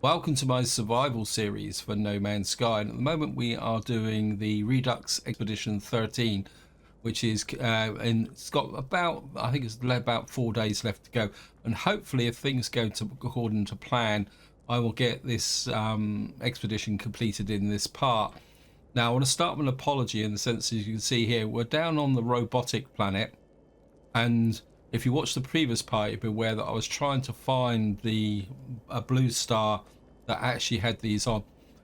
Welcome to my survival series for No Man's Sky, and at the moment we are doing the Redux Expedition 13, which is and it's got about, I think it's about 4 days left to go, and hopefully if things go according to plan, I will get this expedition completed in this part. Now I want to start with an apology in the sense, as you can see here, we're down on the robotic planet, and if you watch the previous part, you'll be aware that I was trying to find a blue star that actually had these on.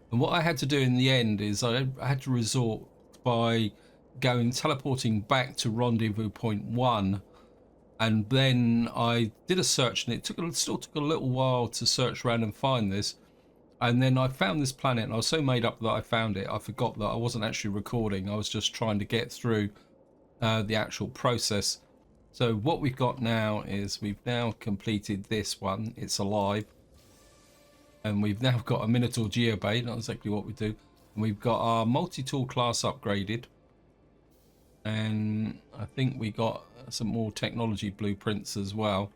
And what I had to do in the end is I had to resort by teleporting back to rendezvous point 1, and then I did a search, and it still took a little while to search around and find this. And then I found this planet, and I was so made up that I found it, I forgot that I wasn't actually recording. I was just trying to get through the actual process. So what we've got now is we've now completed this one. It's alive. And we've now got a Minotaur Geobay, not exactly what we do. And we've got our multi-tool class upgraded. And I think we got some more technology blueprints as well.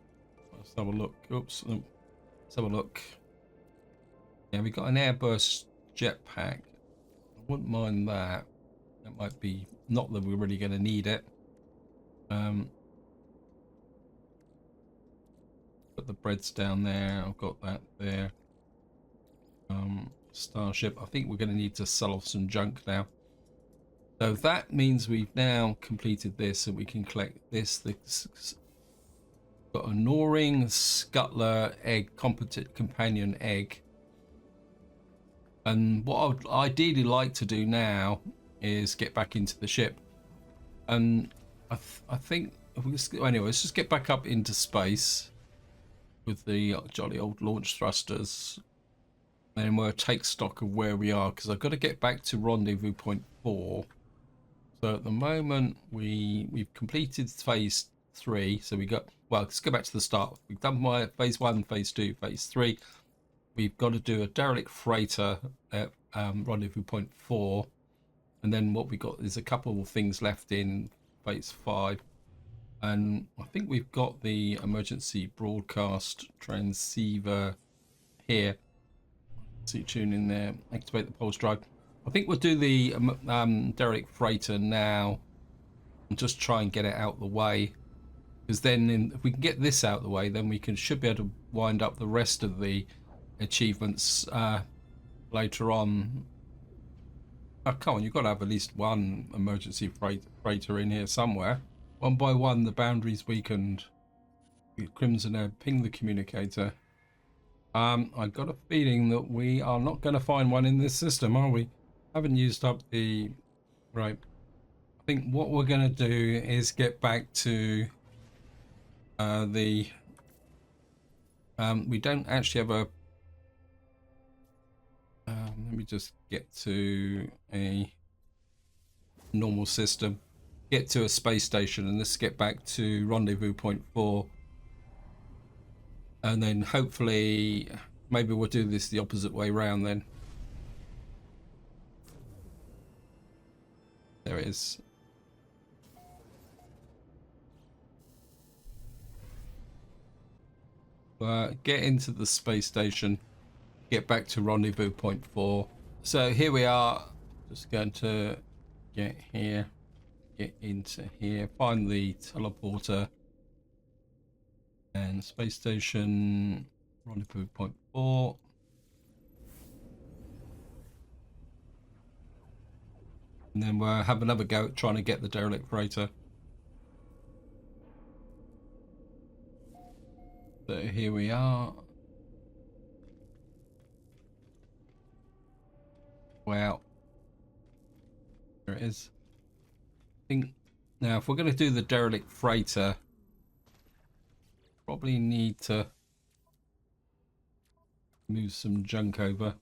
Let's have a look. Oops. Let's have a look. Yeah, we got an airburst jetpack. I wouldn't mind that. That might be, not that we're really going to need it. Put the breads down there. I've got that there. Starship. I think we're going to need to sell off some junk now. So that means we've now completed this, and we can collect this. Got a Noring Scuttler egg, competent companion egg. And what I would ideally like to do now is get back into the ship. And I think if we just, anyway, let's just get back up into space with the jolly old launch thrusters. And we'll take stock of where we are, because I've got to get back to rendezvous point 4. So at the moment we've completed phase 3. So we got, well, let's go back to the start. We've done my phase 1, phase 2, phase 3. We've got to do a derelict freighter at rendezvous point 4, and then what we got is a couple of things left in phase 5. And I think we've got the emergency broadcast transceiver here. So you tune in there, activate the pulse drive. I think we'll do the derelict freighter now and just try and get it out the way, because then if we can get this out the way, then we should be able to wind up the rest of the achievements later on. Oh, come on, you've got to have at least one emergency freighter in here somewhere. One by one, the boundaries weakened. Crimson Air, ping the communicator. I got a feeling that we are not going to find one in this system, are we? Haven't used up the... Right. I think what we're going to do is get back to we don't actually have a... let me just get to a normal system. Get to a space station, and let's get back to rendezvous point 4. And then hopefully, maybe we'll do this the opposite way around then. There it is. Get into the space station. Get back to rendezvous point 4. So here we are. Just going to get here. Get into here. Find the teleporter. And space station, rendezvous point 4. And then we'll have another go at trying to get the derelict freighter. So here we are. Wow. There it is. I think now if we're going to do the derelict freighter, probably need to move some junk over.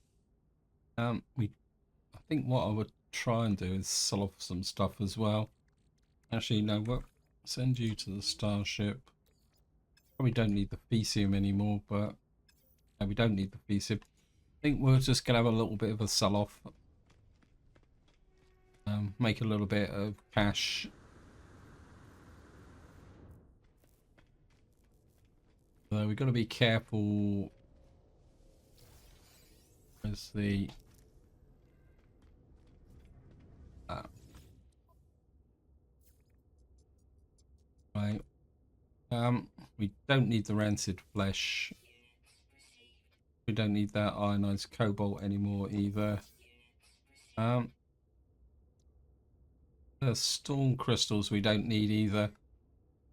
I think what I would try and do is sell off some stuff as well. Actually, no, we'll send you to the starship. Probably don't need the Fecium anymore, but no, we don't need the Fecium. I think we're just gonna have a little bit of a sell off. Make a little bit of cash. We've got to be careful There's the right. We don't need the rancid flesh. We don't need that ionized cobalt anymore either. The storm crystals we don't need either,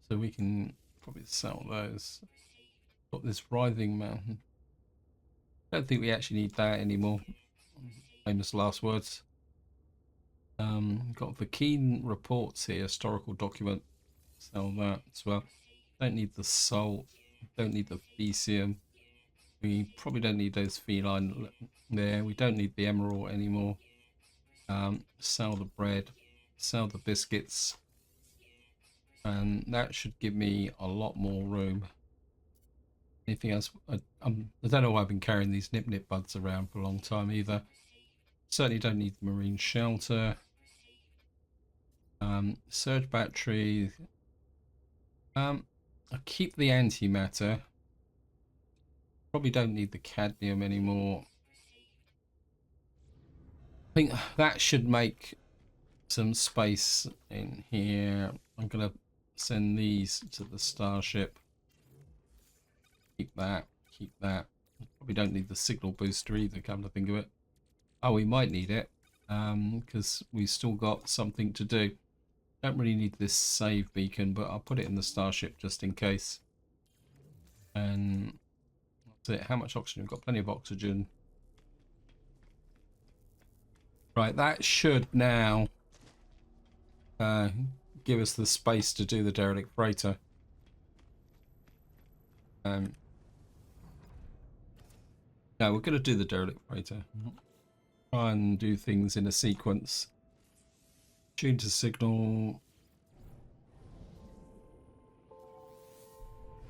so we can probably sell those. Got this writhing mountain. Don't think we actually need that anymore. Famous last words. Got the keen reports here, historical document. Sell that as well. Don't need the salt. Don't need the thesium. We probably don't need those feline there. We don't need the emerald anymore. Sell the bread. Sell the biscuits. And that should give me a lot more room. Anything else? I don't know why I've been carrying these nip buds around for a long time either. Certainly don't need the marine shelter. Surge battery. I'll keep the antimatter. Probably don't need the cadmium anymore. I think that should make some space in here. I'm gonna send these to the starship. Keep that. Keep that. Probably don't need the signal booster either, come to think of it. Oh, we might need it because we've still got something to do. Don't really need this save beacon, but I'll put it in the starship just in case. And that's it. How much oxygen? We've got plenty of oxygen. Right, that should now give us the space to do the derelict freighter. No, we're going to do the derelict freighter. Try and do things in a sequence. Tune to signal.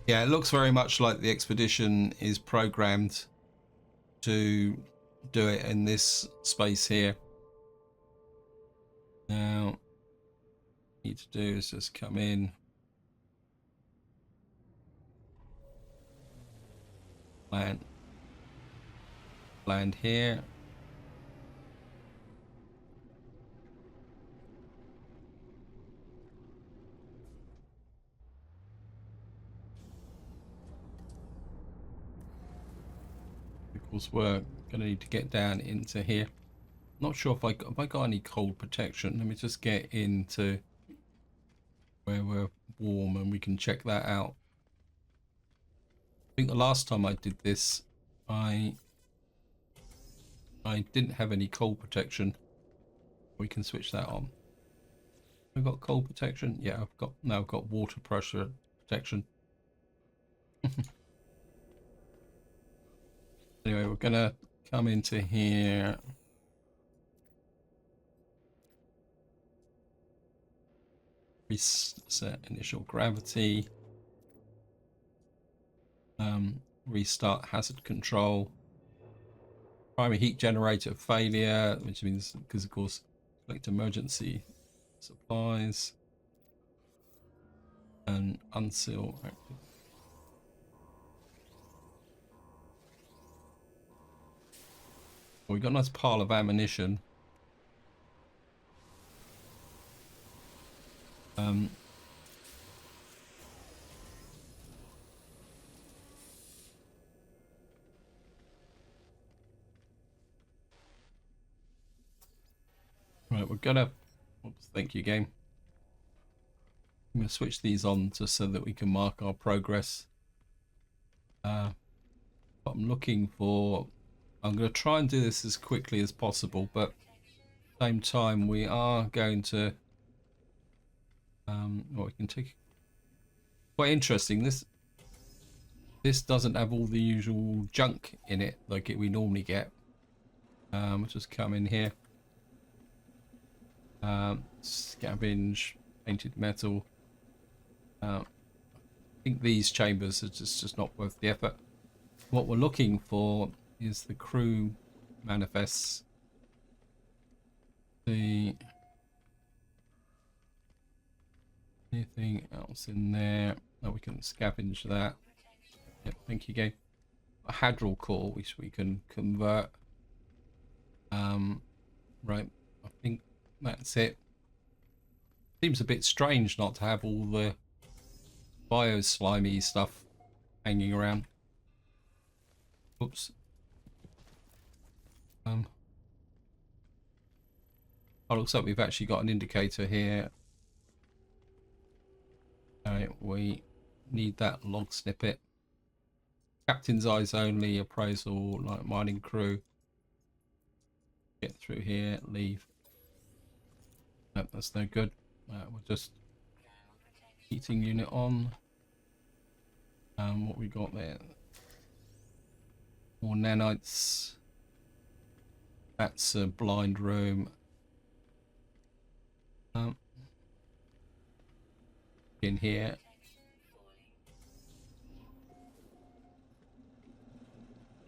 Yeah, it looks very much like the expedition is programmed to do it in this space here. Now, what we need to do is just come in. Land here. Because we're going to need to get down into here. Not sure if I got any cold protection. Let me just get into where we're warm and we can check that out. I think the last time I did this, I didn't have any cold protection. We can switch that on. I've got cold protection. Yeah, I've got water pressure protection. Anyway, we're gonna come into here. Reset initial gravity. Restart hazard control. Primary heat generator failure, which means because of course select emergency supplies and unseal active. Well, we've got a nice pile of ammunition. Right, we're gonna. Oops, thank you, game. I'm gonna switch these on just so that we can mark our progress. What I'm looking for. I'm gonna try and do this as quickly as possible, but at the same time we are going to. Well, we can take. Quite interesting. This doesn't have all the usual junk in it like we normally get. We'll just come in here. Scavenge, painted metal. I think these chambers are just not worth the effort. What we're looking for is the crew manifests. Anything else in there? Oh, we can scavenge that. Yep, thank you, game. A hadral core which we can convert. Right, I think that's it. Seems a bit strange not to have all the bio slimy stuff hanging around. Oops. Oh, looks like we've actually got an indicator here. Alright, we need that log snippet. Captain's eyes only, appraisal, like mining crew. Get through here, leave. Nope, that's no good. We're just heating unit on. What we got there? More nanites. That's a blind room. In here.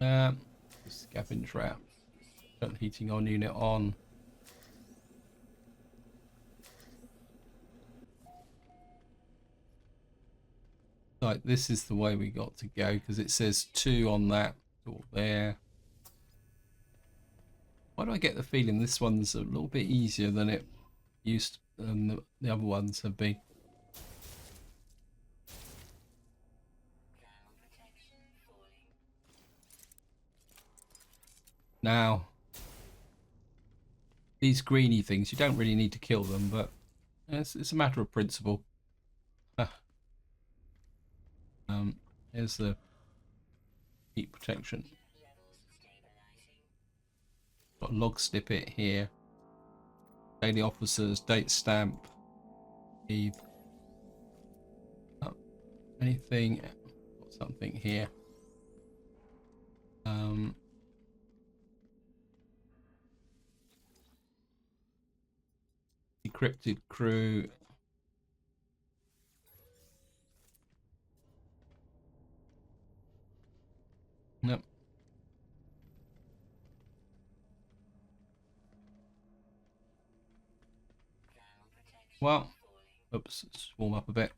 Scavenge wrap. Got heating on unit on. Like, this is the way we got to go because it says 2 on that door there. Why do I get the feeling this one's a little bit easier than it used to, than the other ones have been? Now, these greeny things, you don't really need to kill them, but it's a matter of principle. Here's the heat protection. Got a log snippet here. Daily officers, date stamp. Leave. Anything? Got something here. Decrypted crew. Nope. Well, oops, let's warm up a bit.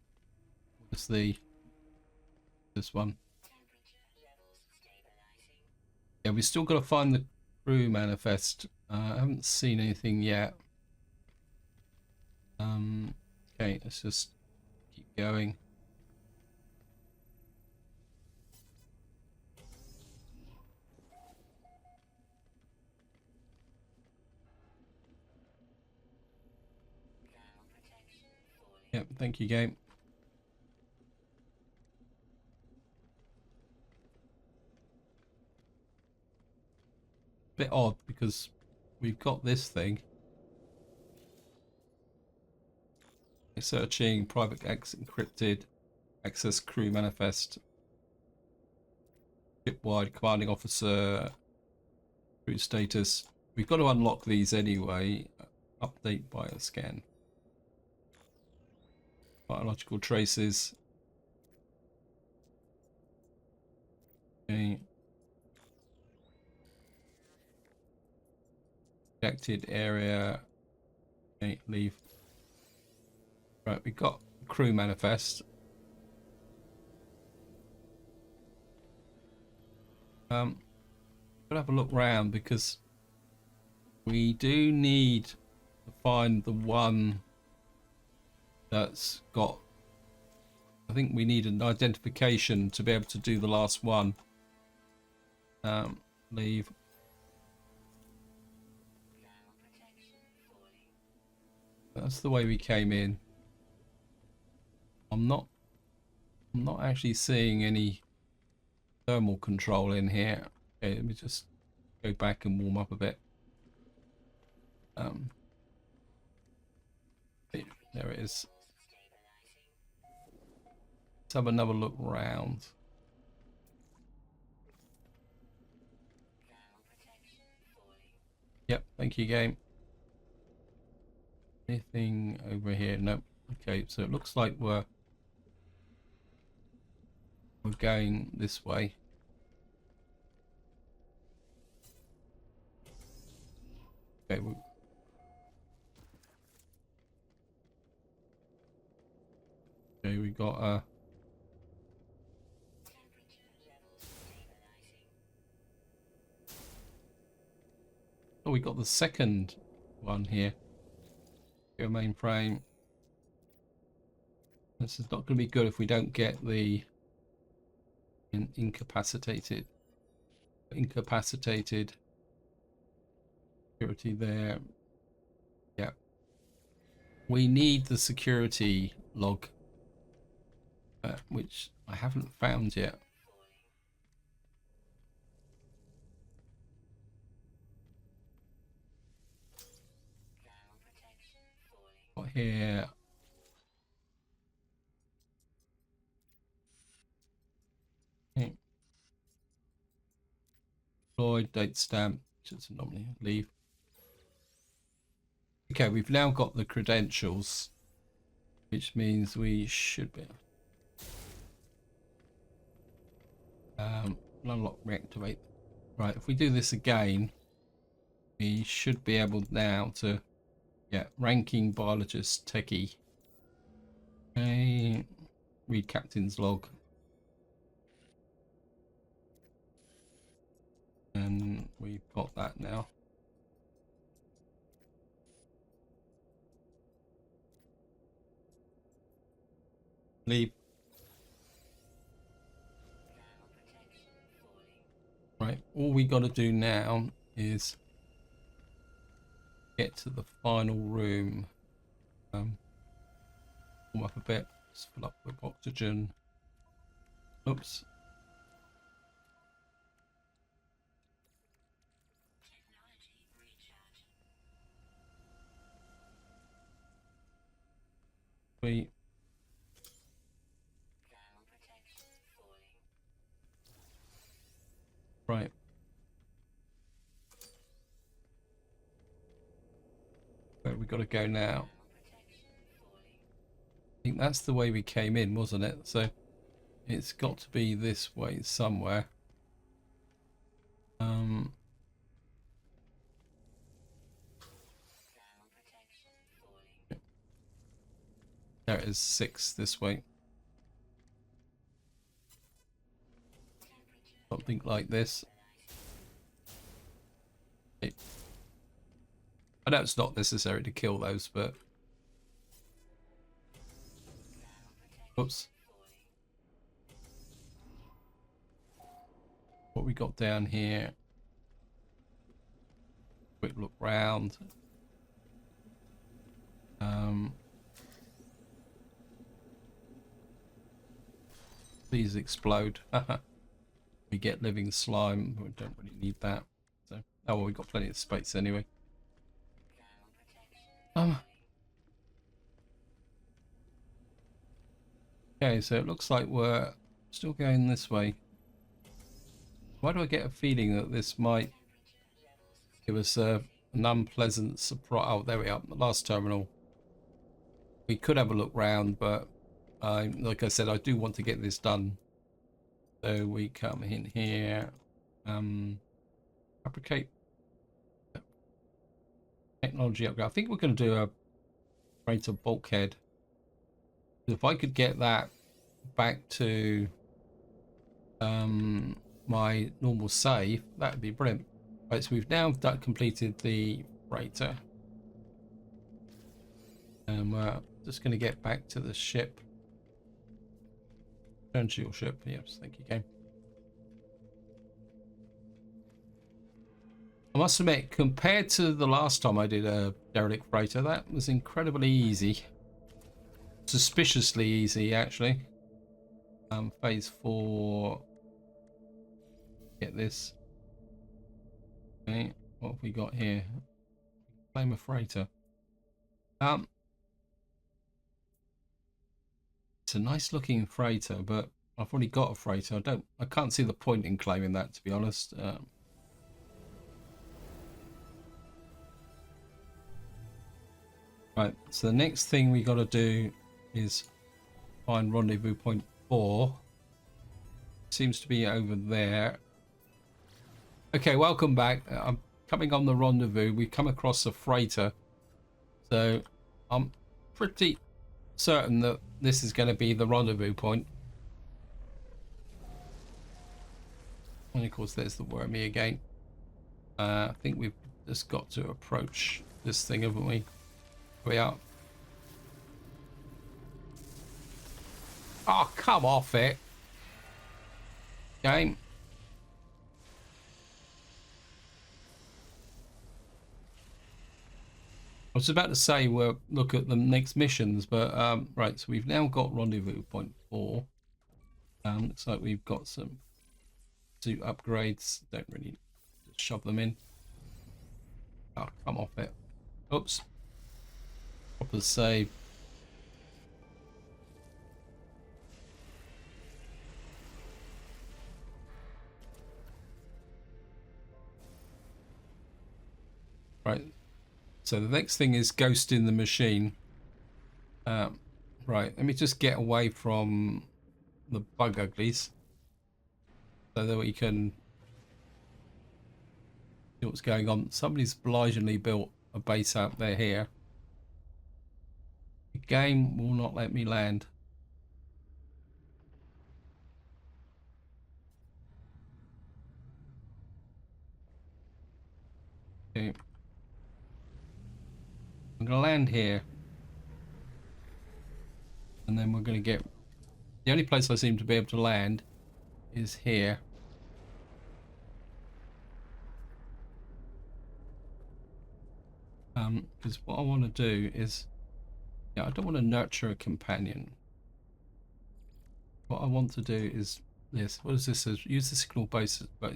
What's this one? Yeah, we still got to find the crew manifest. I haven't seen anything yet. Okay, let's just keep going. Yep, thank you, game. Bit odd because we've got this thing. Searching private encrypted access crew manifest. Shipwide commanding officer crew status. We've got to unlock these anyway. Update bioscan. Biological traces. Okay. Protected area. Okay, leave. Right, we got crew manifest. We'll have a look round because we do need to find the one that's got. I think we need an identification to be able to do the last one. Leave. That's the way we came in. I'm not actually seeing any thermal control in here. Okay, let me just go back and warm up a bit. There it is. Let's have another look round. Yep, thank you, game. Anything over here? Nope. Okay, so it looks like we're going this way. Okay, we got a Oh, we got the second one here. Your mainframe. This is not going to be good if we don't get the incapacitated security there. Yeah. We need the security log, which I haven't found yet. Got here. Okay. Deployed, date stamp, just anomaly, leave. Okay, we've now got the credentials, which means we should be unlock, reactivate. Right, if we do this again, we should be able now to, yeah, ranking biologist techie. Okay, read captain's log. And we've got that now. Leave. Right, all we got to do now is get to the final room. Warm up a bit. Just fill up with oxygen. Oops. Sweet. Right. Where we got to go now? I think that's the way we came in, wasn't it? So it's got to be this way somewhere. There it is, 6 this way. Something like this. Okay. I know it's not necessary to kill those, but oops. What we got down here? Quick look round. Please explode. We get living slime. We don't really need that. So, oh well, we got plenty of space anyway. Okay, so it looks like we're still going this way. Why do I get a feeling that this might give us an unpleasant surprise? Oh, there we are, the last terminal. We could have a look round, but like I said, I do want to get this done. So we come in here, fabricate technology upgrade. I think we're going to do a greater bulkhead. If I could get that back to my normal save, that would be brilliant. Right, so we've now completed the freighter, and we're just going to get back to the ship. Turn to your ship. Yes, thank you, game. I must admit, compared to the last time I did a derelict freighter, that was incredibly easy. Suspiciously easy, actually. Phase 4. Get this. Okay, what have we got here? Claim a freighter. It's a nice looking freighter, but I've already got a freighter. I can't see the point in claiming that, to be honest. Right, so the next thing we got to do is find rendezvous point 4. Seems to be over there. Okay, welcome back. I'm coming on the rendezvous. We come across a freighter, so I'm pretty certain that this is going to be the rendezvous point. And of course, there's the wormy again. I think we've just got to approach this thing, haven't we? We are. Oh, come off it. Game. I was about to say we'll look at the next missions, but right, so we've now got rendezvous point 4. Looks like we've got some suit upgrades. Don't really just shove them in. Oh, come off it. Oops. Proper save. Right. So the next thing is ghost in the machine. Right, let me just get away from the bug uglies so that we can see what's going on. Somebody's obligingly built a base out there here. The game will not let me land. Okay. I'm going to land here. And then we're going to get... The only place I seem to be able to land is here. Because what I want to do is... Yeah, I don't want to nurture a companion. What I want to do is this. What is this? Use the signal base. Got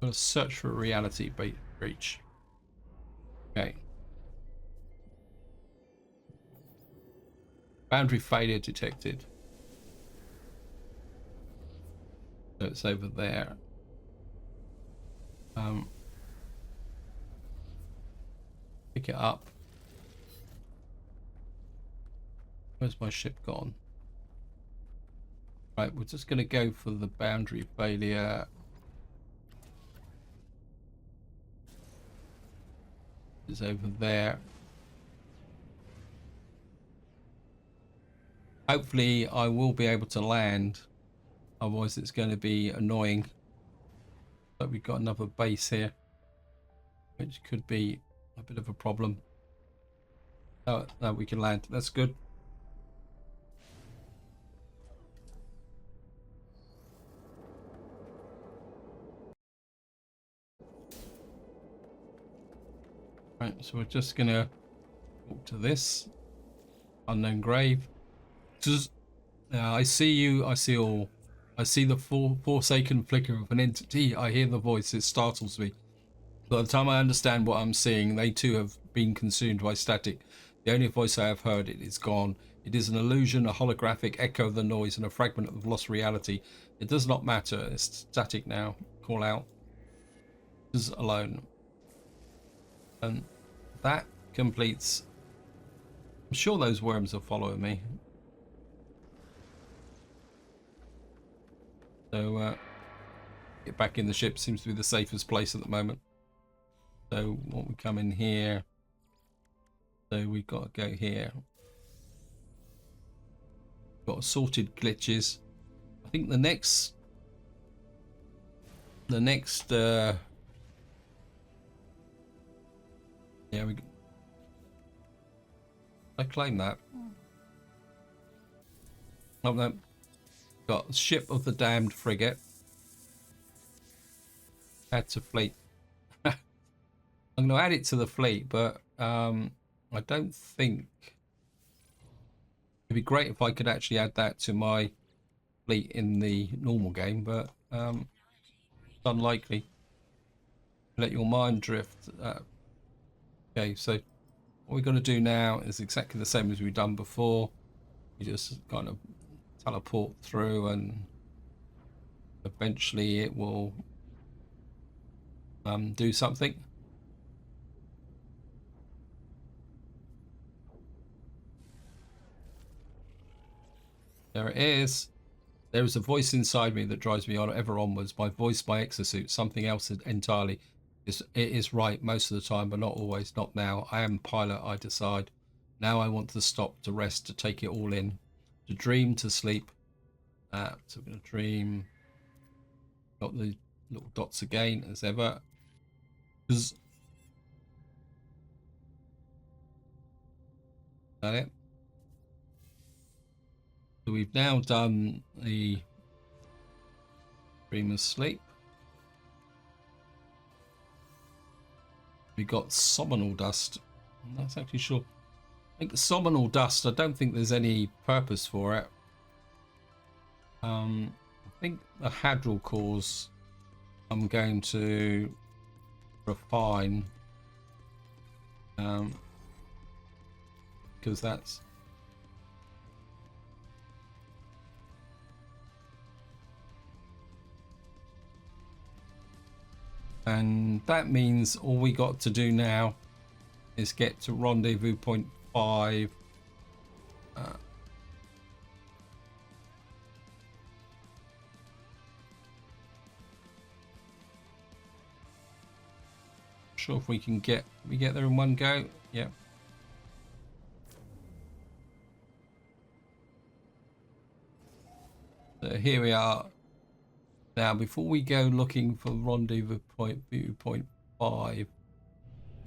to search for a reality breach. Okay. Boundary failure detected. So it's over there. Pick it up. Where's my ship gone? Right, we're just going to go for the boundary failure. It's over there. Hopefully I will be able to land. Otherwise it's going to be annoying. But we've got another base here, which could be a bit of a problem. Oh, no, we can land. That's good. Right, so we're just gonna walk to this unknown grave. Just, I see you. I see all. I see the forsaken flicker of an entity. I hear the voice. It startles me. By the time I understand what I'm seeing, they too have been consumed by static. The only voice I have heard, it is gone. It is an illusion, a holographic echo of the noise, and a fragment of lost reality. It does not matter. It's static now. Call out. Is alone. And that completes. I'm sure those worms are following me. So get back in the ship. Seems to be the safest place at the moment. So what we come in here. So we've got to go here. Got assorted glitches. I think the next yeah, I claim that. Oh no. Got ship of the damned frigate. Add to fleet. I'm going to add it to the fleet, but I don't think it'd be great if I could actually add that to my fleet in the normal game, but it's unlikely. Let your mind drift. Okay, so what we're going to do now is exactly the same as we've done before. You just kind of teleport through and eventually it will do something. There it is. There is a voice inside me that drives me on ever onwards. My voice, my exosuit, something else entirely. It is right most of the time, but not always, not now. I am pilot, I decide. Now I want to stop, to rest, to take it all in. to dream to sleep. So we're going to dream. Got the little dots again as ever. Is that it? So we've now done the dream of sleep. We got sominal dust. I'm not actually sure. I think the sominal dust, I don't think there's any purpose for it. I think the hadral cores I'm going to refine, because that's and that means all we got to do now is get to rendezvous point 5. Sure if we can get there in one go. Yeah. So here we are. Now before we go looking for rendezvous point 5, I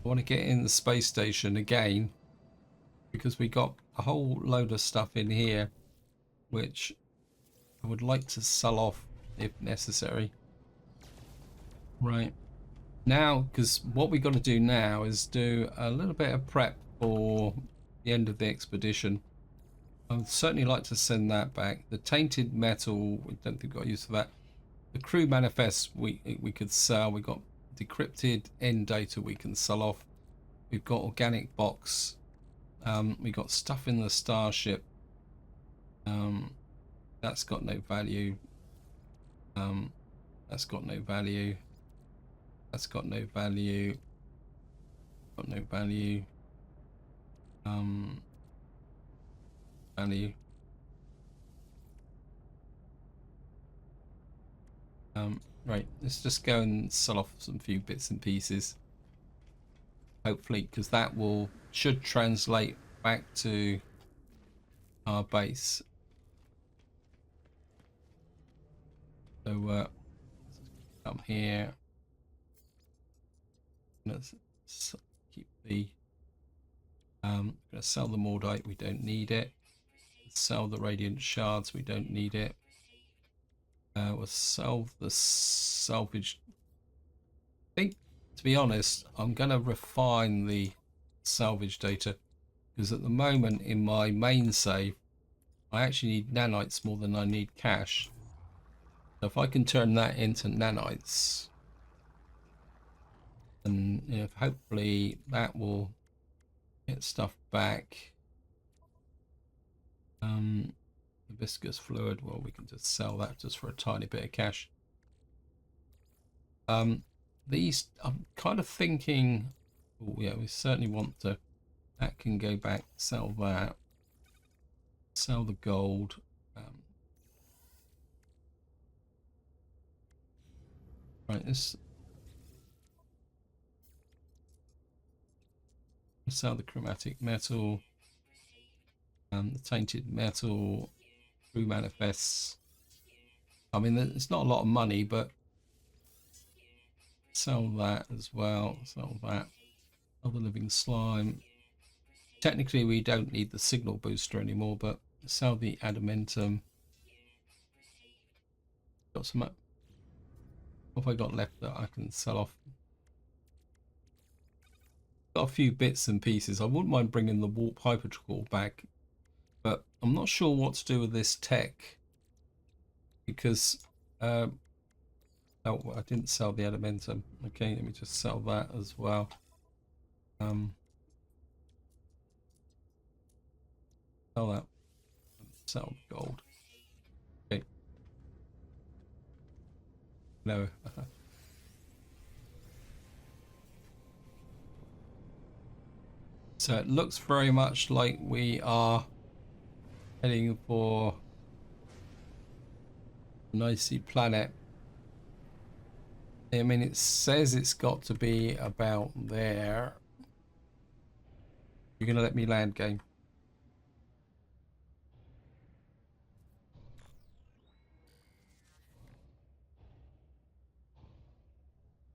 want to get in the space station again, because we got a whole load of stuff in here which I would like to sell off if necessary. Right. Now, because what we got to do now is do a little bit of prep for the end of the expedition. I would certainly like to send that back. The tainted metal, we don't think we got use for that. The crew manifest we could sell. We got decrypted end data we can sell off. We've got organic box. We got stuff in the starship. That's got no value. That's got no value. That's got no value. Got no value. Value. Right, let's just go and sell off some few bits and pieces. Hopefully, because that should translate back to our base. So come here. Let's keep the gonna sell the Mordite, we don't need it. Sell the radiant shards, we don't need it. We'll sell the salvage. I think, to be honest, I'm gonna refine the salvage data, because at the moment in my main save I actually need nanites more than I need cash. So if I can turn that into nanites, and you know, hopefully that will get stuff back. The viscous fluid, well, we can just sell that just for a tiny bit of cash. These, I'm kind of thinking, oh yeah, we certainly want to, that can go back, sell that, sell the gold. Right, this, sell the chromatic metal, the tainted metal, crew manifests. I mean, it's not a lot of money, but sell that as well. Sell that. Other living slime. Technically, we don't need the signal booster anymore, but sell the adamantium. Got some. What have I got left that I can sell off? Got a few bits and pieces. I wouldn't mind bringing the warp hypercore back, but I'm not sure what to do with this tech, because oh, I didn't sell the adamantium. Okay, let me just sell that as well. Sell that. Sell gold. Okay. No. So it looks very much like we are heading for Nicey planet. I mean, it says it's got to be about there. You're gonna let me land, game?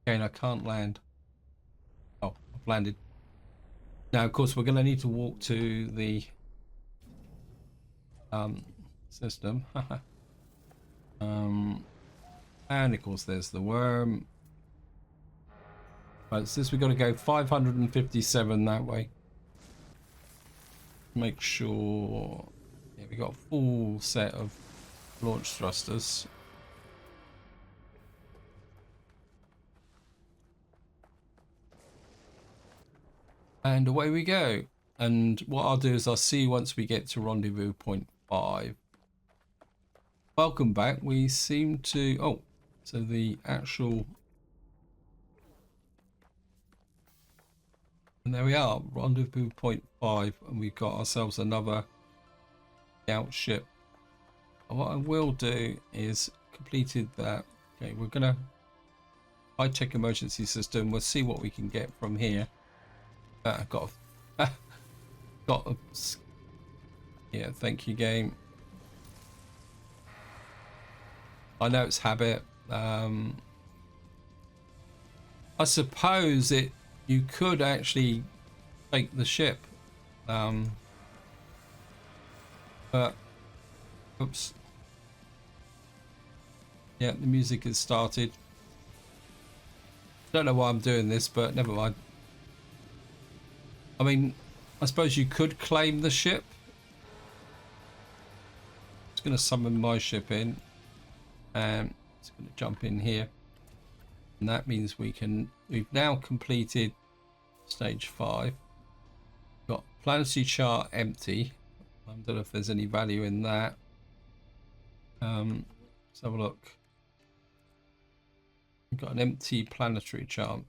Again, I can't land. Oh, I've landed. Now, of course, we're going to need to walk to the system. And of course, there's the worm. Right, so we've got to go 557 that way. Make sure, yeah, we got a full set of launch thrusters. And away we go. And what I'll do is I'll see you once we get to rendezvous point 5. Welcome back. We seem to... Oh, so the actual... And there we are, rendezvous point 5. And we've got ourselves another scout ship. And what I will do is completed that. Okay, we're going to high-tech emergency system. We'll see what we can get from here. Got a, yeah, thank you, game. I know it's habit. I suppose you could actually take the ship, but oops. Yeah, the music has started. Don't know why I'm doing this, but never mind. I mean, I suppose you could claim the ship. It's going to summon my ship in. And it's going to jump in here. And that means we've now completed stage 5. Got planetary chart empty. I don't know if there's any value in that. Let's have a look. We've got an empty planetary chart.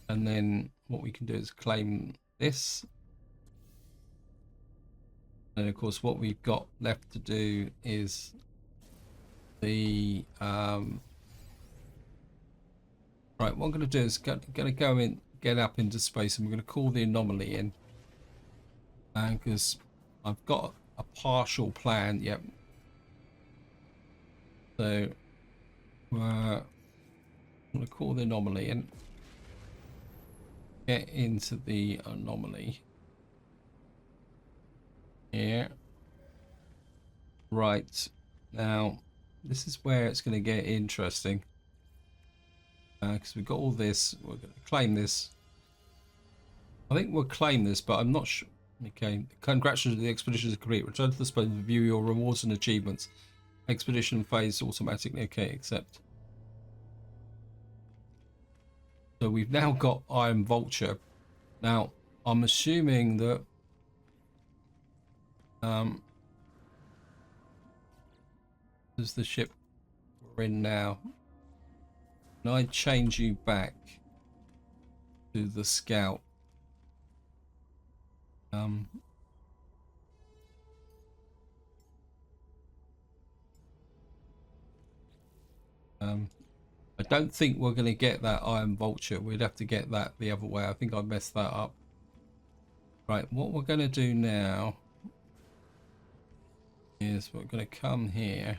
And then what we can do is claim this. And of course what we've got left to do is the right, what I'm going to do is going to go in, get up into space, and we're going to call the anomaly in, because I've got a partial plan. Yep. So I'm going to call the anomaly in. Get into the anomaly here. Right, now this is where it's going to get interesting, because we've got all this. We're going to claim this. I think we'll claim this, but I'm not sure. Okay, congratulations, the expedition is complete. Return to the space and view your rewards and achievements. Expedition phase automatically. Okay, accept. So we've now got Iron Vulture. Now I'm assuming that this is the ship we're in now. Can I change you back to the scout? I don't think we're going to get that Iron Vulture. We'd have to get that the other way. I think I messed that up. Right, what we're going to do now is we're going to come here.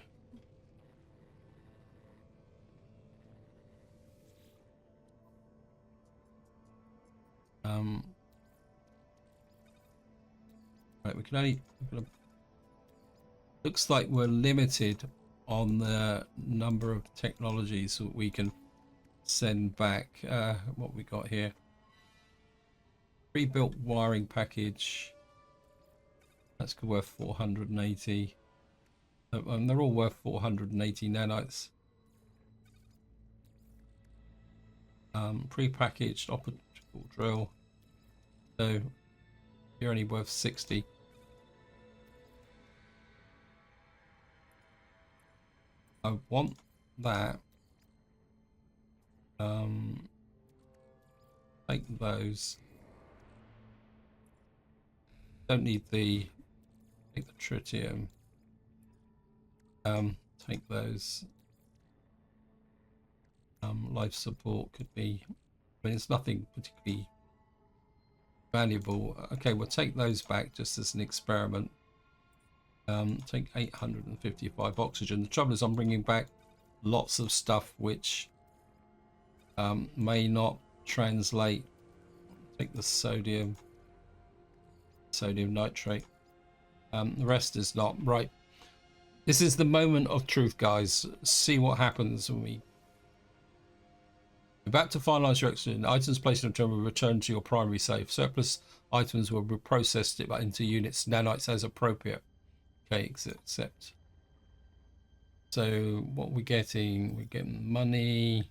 Right, we can only... Looks like we're limited on the number of technologies that we can send back. What we got here, pre-built wiring package, that's worth 480. They're all worth 480 nanites. Pre-packaged optical drill, so you're only worth 60. I want that. Take those. Don't need the... Take the tritium. Take those. Life support could be... I mean, it's nothing particularly valuable. Okay, we'll take those back just as an experiment. Take 855 oxygen. The trouble is I'm bringing back lots of stuff which may not translate. Take the sodium nitrate. The rest is not. Right. This is the moment of truth, guys. See what happens when we... About to finalize your exit. Items placed in a terminal will return to your primary safe. Surplus items will be processed into units, nanites as appropriate. Okay, accept. So what we're getting money.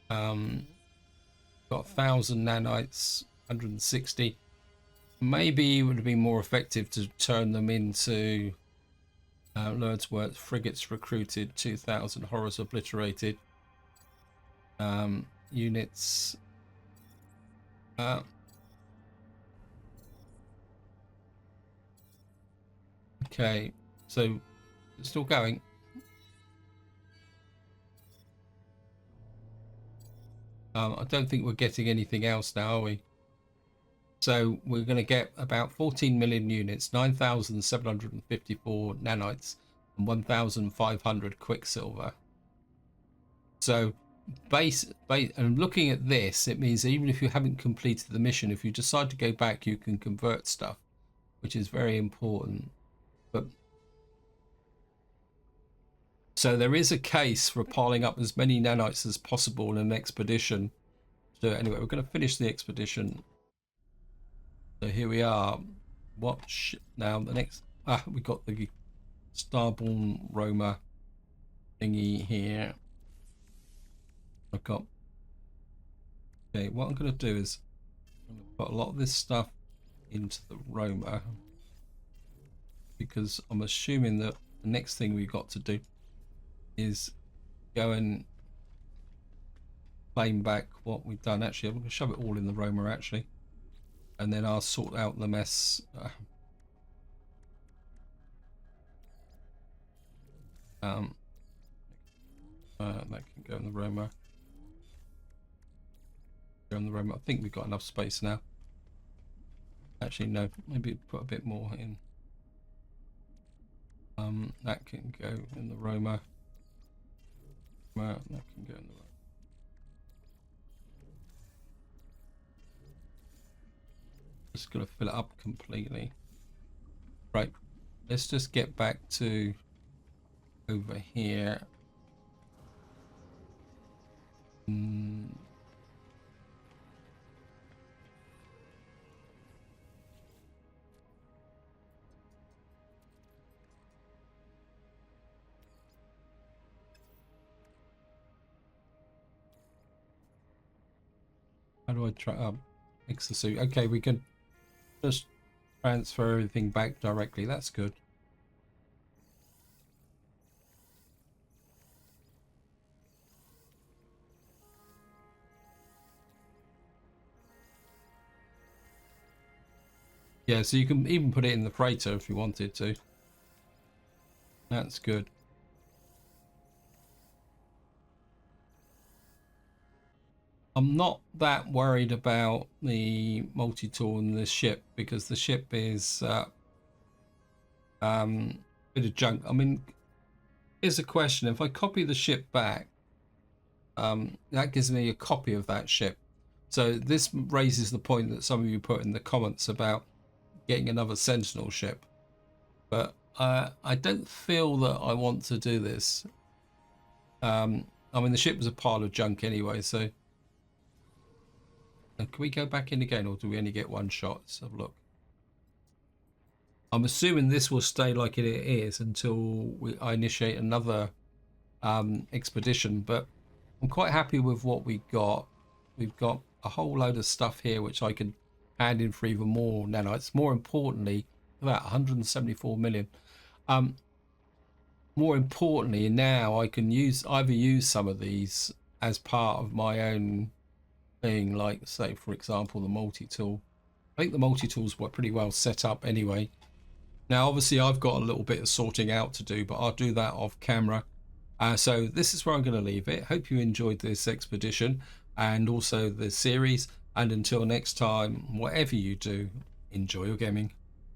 Got 1,000 nanites, 160. Maybe it would have been more effective to turn them into Words, frigates recruited, 2,000 horrors obliterated. Units. Okay, so it's still going. I don't think we're getting anything else now, are we? So we're going to get about 14 million units, 9,754 nanites, and 1,500 quicksilver. So and looking at this, it means even if you haven't completed the mission, if you decide to go back, you can convert stuff, which is very important. But so there is a case for piling up as many nanites as possible in an expedition. So anyway, we're going to finish the expedition. So here we are. What now? The next, we got the Starborn Roma thingy here. I've got. Okay, what I'm going to do is I'm going to put a lot of this stuff into the Roma, because I'm assuming that the next thing we've got to do is go and claim back what we've done. Actually, I'm going to shove it all in the Roma actually, and then I'll sort out the mess. That can go in the Roma. Go in the Roma. I think we've got enough space now. Actually, no. Maybe put a bit more in. That can go in the Roma. That can go in the Roma. Just gonna fill it up completely. Right. Let's just get back to over here. How do I try exosuit? Okay, we can just transfer everything back directly. That's good. Yeah, so you can even put it in the freighter if you wanted to. That's good. I'm not that worried about the multi-tool in this ship, because the ship is a bit of junk. I mean, here's a question. If I copy the ship back, that gives me a copy of that ship. So this raises the point that some of you put in the comments about getting another Sentinel ship. But I don't feel that I want to do this. I mean, the ship was a pile of junk anyway, so... Can we go back in again, or do we only get one shot? Let's have a look. I'm assuming this will stay like it is until I initiate another expedition, but I'm quite happy with what we got. We've got a whole load of stuff here which I can hand in for even more nanites. More importantly, about 174 million. More importantly, now I can either use some of these as part of my own thing, like say for example the multi-tool. I think the multi-tools were pretty well set up anyway. Now obviously I've got a little bit of sorting out to do, but I'll do that off camera. So this is where I'm going to leave it. Hope you enjoyed this expedition and also the series, and until next time, whatever you do, enjoy your gaming.